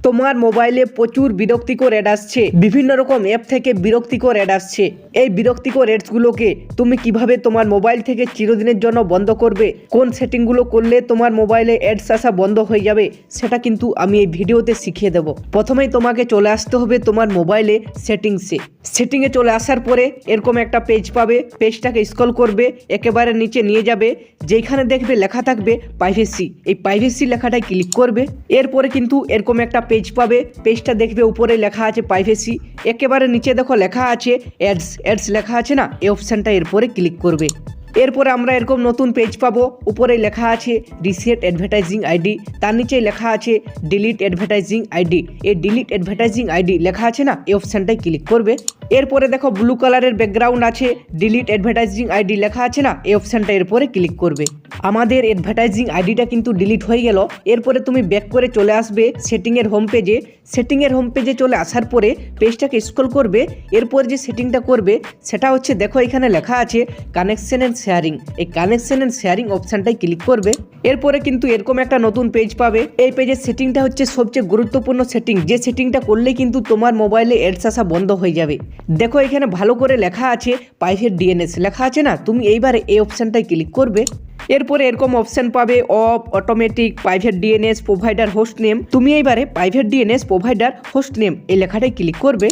তোমার মোবাইলে প্রচুর বিরক্তিকর অ্যাড আসছে, বিভিন্ন রকম অ্যাপ থেকে বিরক্তিকর অ্যাড আসছে। এই বিরক্তিকর অ্যাডসগুলোকে তুমি কিভাবে তোমার মোবাইল থেকে চিরদিনের জন্য বন্ধ করবে, কোন সেটিংগুলো করলে তোমার মোবাইলে অ্যাডস আসা বন্ধ হয়ে যাবে, সেটা কিন্তু আমি এই ভিডিওতে শিখিয়ে দেবো। প্রথমেই তোমাকে চলে আসতে হবে তোমার মোবাইলে সেটিংয়ে চলে আসার পরে এরকম একটা পেজ পাবে। পেজটাকে স্ক্রল করবে, একেবারে নিচে নিয়ে যাবে, যেখানে দেখবে লেখা থাকবে প্রাইভেসি। এই প্রাইভেসি লেখাটায় ক্লিক করবে। এরপরে কিন্তু এরকম একটা পেজ পাবে। পেজটা দেখবে উপরে লেখা আছে প্রাইভেসি, একেবারে নিচে দেখো লেখা আছে অ্যাডস লেখা আছে না, এই অপশানটা এরপরে ক্লিক করবে। এরপরে আমরা এরকম নতুন পেজ পাবো। উপরে লেখা আছে রিসেট অ্যাডভার্টাইজিং আইডি, তার নিচে লেখা আছে ডিলিট অ্যাডভার্টাইজিং আইডি। এই ডিলিট অ্যাডভার্টাইজিং আইডি লেখা আছে না, এই অপশানটায় ক্লিক করবে। এরপরে দেখো ব্লু কালারের ব্যাকগ্রাউন্ড আছে, ডিলিট অ্যাডভার্টাইজিং আইডি লেখা আছে না, এই অপশানটা এরপরে ক্লিক করবে। আমাদের অ্যাডভার্টাইজিং আইডিটা কিন্তু ডিলিট হয়ে গেল। এরপরে তুমি ব্যাক করে চলে আসবে সেটিংয়ের হোম পেজে। সেটিংয়ের হোম পেজে চলে আসার পরে পেজটাকে স্ক্রল করবে। এরপর যে সেটিংটা করবে সেটা হচ্ছে, দেখো এখানে লেখা আছে কানেকশন অ্যান্ড শেয়ারিং। এই কানেকশন অ্যান্ড শেয়ারিং অপশানটাই ক্লিক করবে। এরপরে কিন্তু এরকম একটা নতুন পেজ পাবে। এই পেজের সেটিংটা হচ্ছে সবচেয়ে গুরুত্বপূর্ণ সেটিং, যে সেটিংটা করলে কিন্তু তোমার মোবাইলে অ্যাডস আসা বন্ধ হয়ে যাবে। দেখো এখানে ভালো করে লেখা আছে প্রাইভেট ডিএনএস লেখা আছে না, তুমি এইবারে এই অপশানটায় ক্লিক করবে। এরপরে এরকম অপশান পাবে of automatic private DNS provider host name. তুমি এইবারে private DNS provider host name এই লেখাটায় ক্লিক করবে।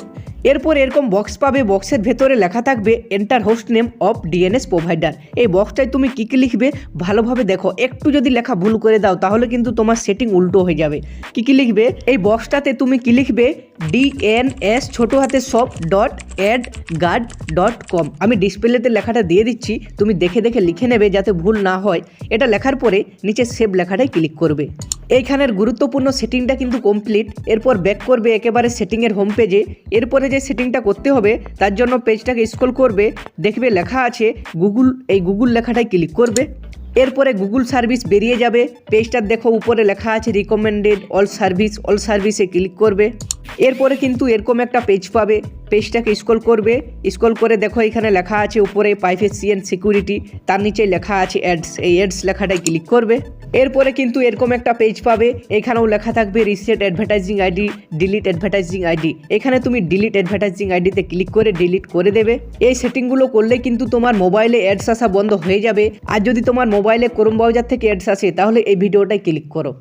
এরপর এরকম বক্স পাবে, বক্সের ভেতরে লেখা থাকবে enter host name of DNS provider. এই বক্সটায় তুমি কী কী লিখবে ভালোভাবে দেখো, একটু যদি লেখা ভুল করে দাও তাহলে কিন্তু তোমার সেটিং উল্টো হয়ে যাবে। কী কী লিখবে এই বক্সটাতে, তুমি কী লিখবে DNS ছোটো হাতে সব .adguard.com। আমি ডিসপ্লেতে লেখাটা দিয়ে দিচ্ছি, তুমি দেখে দেখে লিখে নেবে যাতে ভুল না হয়। এটা লেখার পরে নিচে সেভ লেখাটায় ক্লিক করবে। এইখানের গুরুত্বপূর্ণ সেটিংটা কিন্তু কমপ্লিট। এরপর ব্যাক করবে একেবারে সেটিংয়ের হোম পেজে। এরপরে যে সেটিংটা করতে হবে তার জন্য পেজটাকে স্ক্রল করবে, দেখবে লেখা আছে গুগল। এই গুগল লেখাটায় ক্লিক করবে। এরপরে গুগল সার্ভিস বেরিয়ে যাবে। পেজটার দেখো উপরে লেখা আছে রিকমেন্ডেড অল সার্ভিসে ক্লিক করবে। এরপরে কিন্তু এরকম একটা পেজ পাবে। পেজটাকে স্ক্রল করবে, স্ক্রল করে দেখো এখানে লেখা আছে উপরে প্রাইভেসি অ্যান্ড সিকিউরিটি, তার নিচে লেখা আছে অ্যাডস। এই অ্যাডস লেখাটায় ক্লিক করবে। এরপরে কিন্তু এরকম একটা পেজ পাবে, এখানেও লেখা থাকবে reset advertising ID, delete advertising ID. এখানে তুমি ডিলিট অ্যাডভার্টাইজিং আইডিতে ক্লিক করে ডিলিট করে দেবে। এই সেটিংগুলো করলে কিন্তু তোমার মোবাইলে অ্যাডস আসা বন্ধ হয়ে যাবে। আর যদি তোমার মোবাইলে ক্রোম ব্রাউজার থেকে অ্যাডস আসে তাহলে এই ভিডিওটায় ক্লিক করো।